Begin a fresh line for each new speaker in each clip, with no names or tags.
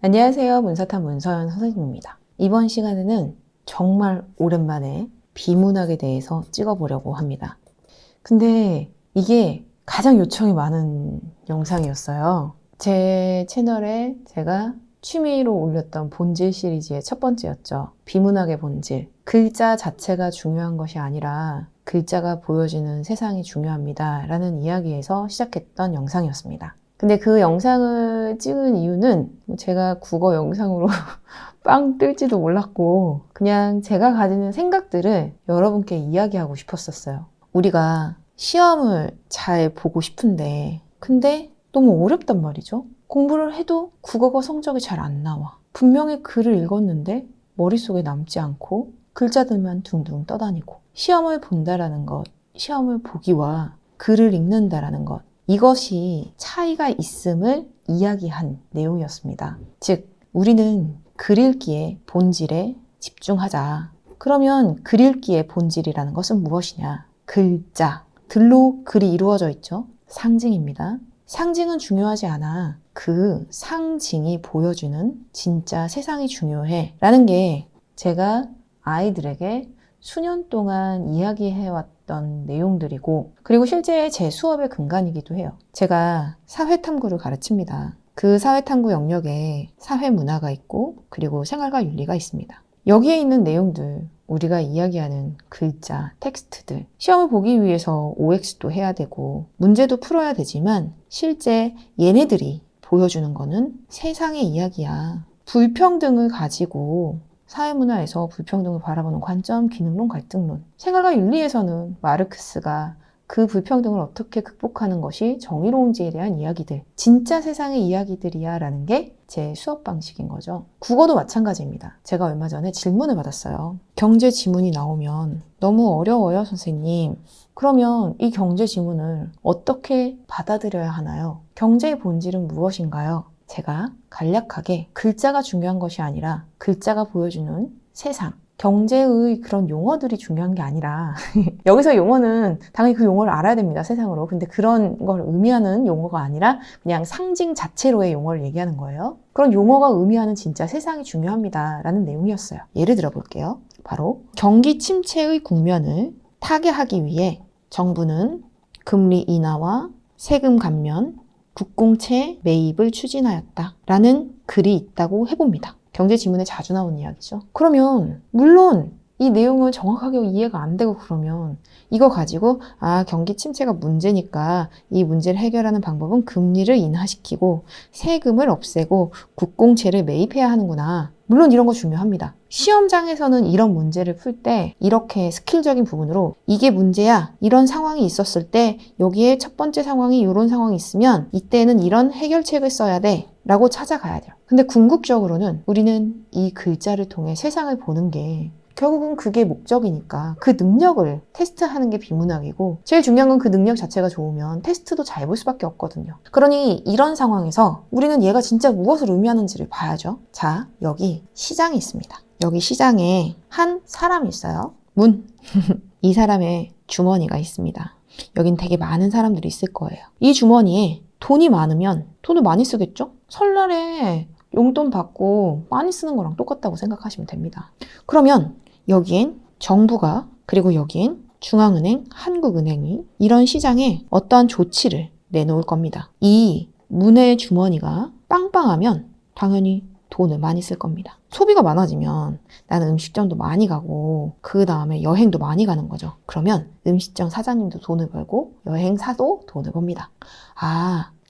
안녕하세요. 문사탐 문서연 선생님입니다. 이번 시간에는 정말 오랜만에 비문학에 대해서 찍어보려고 합니다. 근데 이게 가장 요청이 많은 영상이었어요. 제 채널에 제가 취미로 올렸던 본질 시리즈의 첫 번째였죠. 비문학의 본질. 글자 자체가 중요한 것이 아니라 글자가 보여주는 세상이 중요합니다. 라는 이야기에서 시작했던 영상이었습니다. 근데 그 영상을 찍은 이유는 제가 국어 영상으로 빵 뜰지도 몰랐고 그냥 제가 가지는 생각들을 여러분께 이야기하고 싶었었어요. 우리가 시험을 잘 보고 싶은데 근데 너무 어렵단 말이죠. 공부를 해도 국어가 성적이 잘 안 나와. 분명히 글을 읽었는데 머릿속에 남지 않고 글자들만 둥둥 떠다니고 시험을 본다라는 것, 시험을 보기와 글을 읽는다라는 것 이것이 차이가 있음을 이야기한 내용이었습니다. 즉, 우리는 글 읽기의 본질에 집중하자. 그러면 글 읽기의 본질이라는 것은 무엇이냐? 글자. 들로 글이 이루어져 있죠. 상징입니다. 상징은 중요하지 않아. 그 상징이 보여주는 진짜 세상이 중요해. 라는 게 제가 아이들에게 수년 동안 이야기해왔던 내용들이고 그리고 실제 제 수업의 근간이기도 해요. 제가 사회탐구를 가르칩니다. 그 사회탐구 영역에 사회문화가 있고 그리고 생활과 윤리가 있습니다. 여기에 있는 내용들, 우리가 이야기하는 글자, 텍스트들 시험을 보기 위해서 OX도 해야 되고 문제도 풀어야 되지만 실제 얘네들이 보여주는 거는 세상의 이야기야. 불평등을 가지고 사회문화에서 불평등을 바라보는 관점, 기능론, 갈등론. 생활과 윤리에서는 마르크스가 그 불평등을 어떻게 극복하는 것이 정의로운지에 대한 이야기들. 진짜 세상의 이야기들이야 라는 게 제 수업 방식인 거죠. 국어도 마찬가지입니다. 제가 얼마 전에 질문을 받았어요. 경제 지문이 나오면 너무 어려워요, 선생님. 그러면 이 경제 지문을 어떻게 받아들여야 하나요? 경제의 본질은 무엇인가요? 제가 간략하게 글자가 중요한 것이 아니라 글자가 보여주는 세상, 경제의 그런 용어들이 중요한 게 아니라 여기서 용어는 당연히 그 용어를 알아야 됩니다, 세상으로. 근데 그런 걸 의미하는 용어가 아니라 그냥 상징 자체로의 용어를 얘기하는 거예요. 그런 용어가 의미하는 진짜 세상이 중요합니다 라는 내용이었어요. 예를 들어 볼게요. 바로 경기 침체의 국면을 타개하기 위해 정부는 금리 인하와 세금 감면, 국공채 매입을 추진하였다 라는 글이 있다고 해봅니다. 경제 지문에 자주 나오는 이야기죠. 그러면 물론 이 내용은 정확하게 이해가 안 되고 그러면 이거 가지고 경기 침체가 문제니까 이 문제를 해결하는 방법은 금리를 인하시키고 세금을 없애고 국공채를 매입해야 하는구나. 물론 이런 거 중요합니다. 시험장에서는 이런 문제를 풀 때 이렇게 스킬적인 부분으로 이게 문제야. 이런 상황이 있었을 때 여기에 첫 번째 상황이 이런 상황이 있으면 이때는 이런 해결책을 써야 돼. 라고 찾아가야 돼요. 근데 궁극적으로는 우리는 이 글자를 통해 세상을 보는 게 결국은 그게 목적이니까 그 능력을 테스트하는 게 비문학이고 제일 중요한 건 그 능력 자체가 좋으면 테스트도 잘 볼 수밖에 없거든요. 그러니 이런 상황에서 우리는 얘가 진짜 무엇을 의미하는지를 봐야죠. 자, 여기 시장이 있습니다. 여기 시장에 한 사람이 있어요. 문. 이 사람의 주머니가 있습니다. 여긴 되게 많은 사람들이 있을 거예요. 이 주머니에 돈이 많으면 돈을 많이 쓰겠죠? 설날에 용돈 받고 많이 쓰는 거랑 똑같다고 생각하시면 됩니다. 그러면 여기엔 정부가 그리고 여기엔 중앙은행, 한국은행이 이런 시장에 어떠한 조치를 내놓을 겁니다. 이 문의 주머니가 빵빵하면 당연히 돈을 많이 쓸 겁니다. 소비가 많아지면 나는 음식점도 많이 가고 그 다음에 여행도 많이 가는 거죠. 그러면 음식점 사장님도 돈을 벌고 여행사도 돈을 법니다.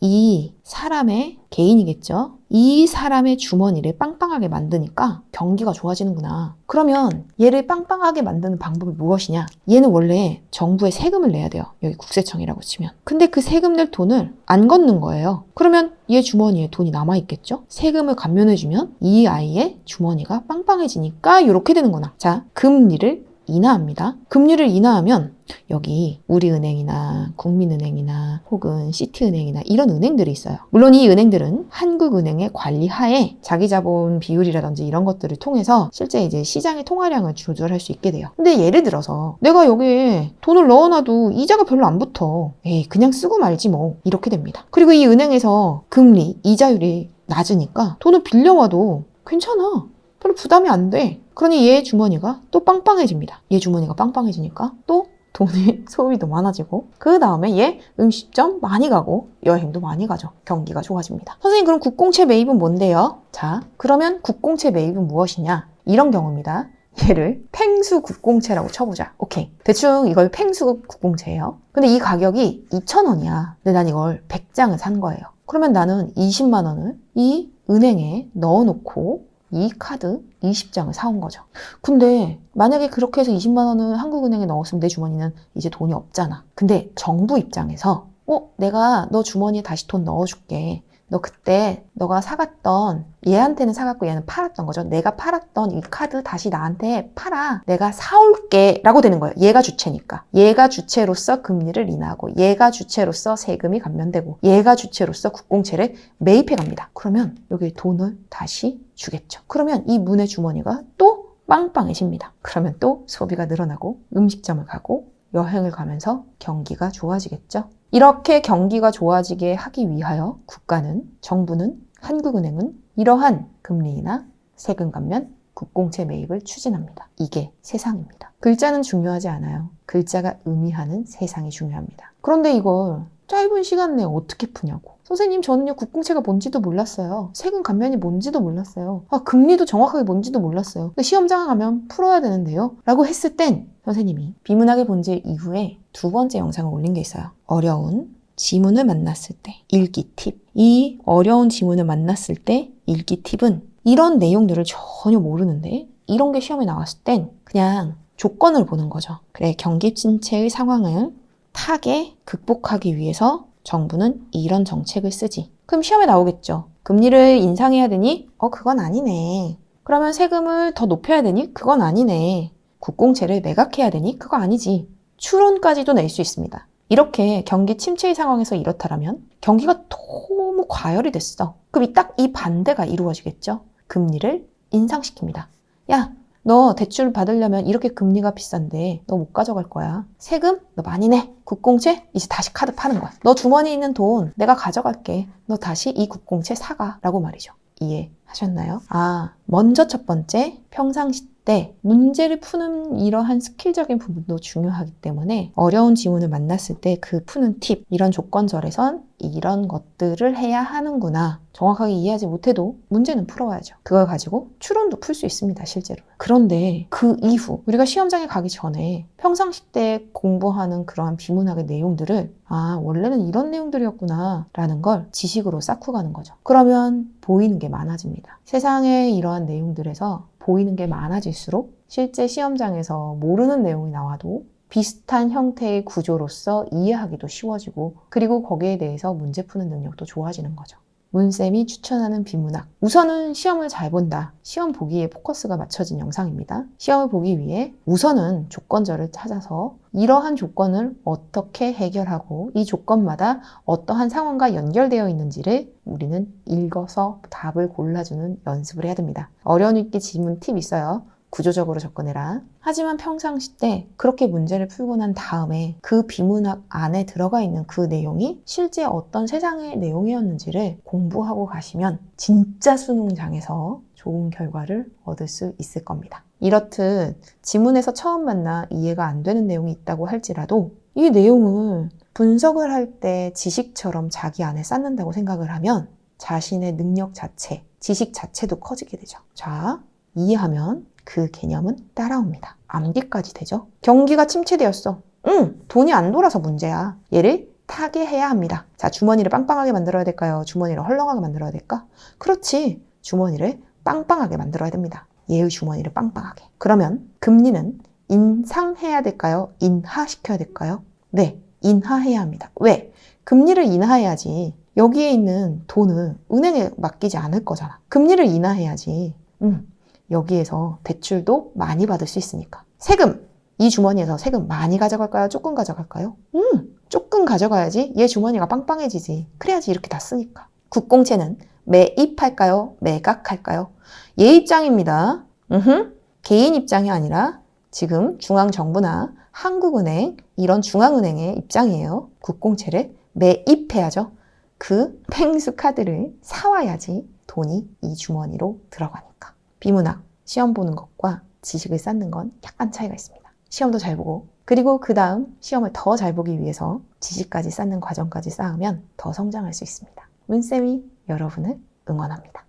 이 사람의 개인이겠죠? 이 사람의 주머니를 빵빵하게 만드니까 경기가 좋아지는구나. 그러면 얘를 빵빵하게 만드는 방법이 무엇이냐? 얘는 원래 정부에 세금을 내야 돼요. 여기 국세청이라고 치면. 근데 그 세금 낼 돈을 안 걷는 거예요. 그러면 얘 주머니에 돈이 남아있겠죠? 세금을 감면해주면 이 아이의 주머니가 빵빵해지니까 이렇게 되는구나. 자, 금리를 인하합니다. 금리를 인하하면 여기 우리은행이나 국민은행이나 혹은 시티은행이나 이런 은행들이 있어요. 물론 이 은행들은 한국은행의 관리 하에 자기자본 비율이라든지 이런 것들을 통해서 실제 이제 시장의 통화량을 조절할 수 있게 돼요. 근데 예를 들어서 내가 여기에 돈을 넣어놔도 이자가 별로 안 붙어. 그냥 쓰고 말지 뭐. 이렇게 됩니다. 그리고 이 은행에서 금리, 이자율이 낮으니까 돈을 빌려와도 괜찮아. 별로 부담이 안 돼. 그러니 얘 주머니가 또 빵빵해집니다. 얘 주머니가 빵빵해지니까 또 돈의 소비도 많아지고 그 다음에 얘 음식점 많이 가고 여행도 많이 가죠. 경기가 좋아집니다. 선생님 그럼 국공채 매입은 뭔데요? 자, 그러면 국공채 매입은 무엇이냐? 이런 경우입니다. 얘를 팽수 국공채라고 쳐보자. 오케이. 대충 이걸 팽수 국공채예요. 근데 이 가격이 2,000원이야. 근데 난 이걸 100장을 산 거예요. 그러면 나는 20만 원을 이 은행에 넣어놓고 이 카드 20장을 사온 거죠. 근데 만약에 그렇게 해서 20만 원을 한국은행에 넣었으면 내 주머니는 이제 돈이 없잖아. 근데 정부 입장에서 내가 너 주머니에 다시 돈 넣어줄게. 너 그때 너가 사갔던 얘한테는 사갖고 얘는 팔았던 거죠. 내가 팔았던 이 카드 다시 나한테 팔아. 내가 사올게 라고 되는 거예요. 얘가 주체니까. 얘가 주체로서 금리를 인하하고 얘가 주체로서 세금이 감면되고 얘가 주체로서 국공채를 매입해 갑니다. 그러면 여기 돈을 다시 주겠죠. 그러면 이 문의 주머니가 또 빵빵해집니다. 그러면 또 소비가 늘어나고 음식점을 가고 여행을 가면서 경기가 좋아지겠죠. 이렇게 경기가 좋아지게 하기 위하여 국가는, 정부는, 한국은행은 이러한 금리 인하, 세금 감면, 국공채 매입을 추진합니다. 이게 세상입니다. 글자는 중요하지 않아요. 글자가 의미하는 세상이 중요합니다. 그런데 이걸 짧은 시간 내에 어떻게 푸냐고. 선생님 저는요 국공채가 뭔지도 몰랐어요. 세금 감면이 뭔지도 몰랐어요. 금리도 정확하게 뭔지도 몰랐어요. 시험장에 가면 풀어야 되는데요. 라고 했을 땐 선생님이 비문학의 본질 이후에 두 번째 영상을 올린 게 있어요. 어려운 지문을 만났을 때 읽기 팁. 이 어려운 지문을 만났을 때 읽기 팁은 이런 내용들을 전혀 모르는데 이런 게 시험에 나왔을 땐 그냥 조건을 보는 거죠. 그래, 경기 침체의 상황을 타게 극복하기 위해서 정부는 이런 정책을 쓰지. 그럼 시험에 나오겠죠. 금리를 인상해야 되니? 그건 아니네. 그러면 세금을 더 높여야 되니? 그건 아니네. 국공채를 매각해야 되니? 그거 아니지. 추론까지도 낼 수 있습니다. 이렇게 경기 침체의 상황에서 이렇다라면 경기가 너무 과열이 됐어. 그럼 딱 이 반대가 이루어지겠죠. 금리를 인상시킵니다. 야, 너 대출 받으려면 이렇게 금리가 비싼데 너 못 가져갈 거야. 세금 너 많이 내. 국공채 이제 다시 카드 파는 거야. 너 주머니에 있는 돈 내가 가져갈게. 너 다시 이 국공채 사가 라고 말이죠. 이해하셨나요? 먼저 첫 번째 평상시 때 문제를 푸는 이러한 스킬적인 부분도 중요하기 때문에 어려운 지문을 만났을 때 그 푸는 팁, 이런 조건절에선 이런 것들을 해야 하는구나. 정확하게 이해하지 못해도 문제는 풀어와야죠. 그걸 가지고 추론도 풀 수 있습니다, 실제로. 그런데 그 이후 우리가 시험장에 가기 전에 평상시 때 공부하는 그러한 비문학의 내용들을 원래는 이런 내용들이었구나 라는 걸 지식으로 쌓고 가는 거죠. 그러면 보이는 게 많아집니다. 세상에 이러한 내용들에서 보이는 게 많아질수록 실제 시험장에서 모르는 내용이 나와도 비슷한 형태의 구조로서 이해하기도 쉬워지고 그리고 거기에 대해서 문제 푸는 능력도 좋아지는 거죠. 문쌤이 추천하는 비문학. 우선은 시험을 잘 본다. 시험 보기에 포커스가 맞춰진 영상입니다. 시험을 보기 위해 우선은 조건절을 찾아서 이러한 조건을 어떻게 해결하고 이 조건마다 어떠한 상황과 연결되어 있는지를 우리는 읽어서 답을 골라주는 연습을 해야 됩니다. 어려운 읽기 지문 팁 있어요. 구조적으로 접근해라. 하지만 평상시 때 그렇게 문제를 풀고 난 다음에 그 비문학 안에 들어가 있는 그 내용이 실제 어떤 세상의 내용이었는지를 공부하고 가시면 진짜 수능장에서 좋은 결과를 얻을 수 있을 겁니다. 이렇듯 지문에서 처음 만나 이해가 안 되는 내용이 있다고 할지라도 이 내용을 분석을 할 때 지식처럼 자기 안에 쌓는다고 생각을 하면 자신의 능력 자체, 지식 자체도 커지게 되죠. 자, 이해하면 그 개념은 따라옵니다. 암기까지 되죠. 경기가 침체되었어. 돈이 안 돌아서 문제야. 얘를 타게 해야 합니다. 자, 주머니를 빵빵하게 만들어야 될까요? 주머니를 헐렁하게 만들어야 될까? 그렇지. 주머니를 빵빵하게 만들어야 됩니다. 얘의 주머니를 빵빵하게. 그러면 금리는 인상해야 될까요? 인하시켜야 될까요? 네, 인하해야 합니다. 왜? 금리를 인하해야지 여기에 있는 돈을 은행에 맡기지 않을 거잖아. 금리를 인하해야지 여기에서 대출도 많이 받을 수 있으니까. 세금! 이 주머니에서 세금 많이 가져갈까요? 조금 가져갈까요? 조금 가져가야지 얘 주머니가 빵빵해지지. 그래야지 이렇게 다 쓰니까. 국공채는 매입할까요? 매각할까요? 얘 입장입니다. 개인 입장이 아니라 지금 중앙정부나 한국은행 이런 중앙은행의 입장이에요. 국공채를 매입해야죠. 그 팽수 카드를 사와야지 돈이 이 주머니로 들어가니까. 비문학, 시험 보는 것과 지식을 쌓는 건 약간 차이가 있습니다. 시험도 잘 보고, 그리고 그 다음 시험을 더 잘 보기 위해서 지식까지 쌓는 과정까지 쌓으면 더 성장할 수 있습니다. 문쌤이 여러분을 응원합니다.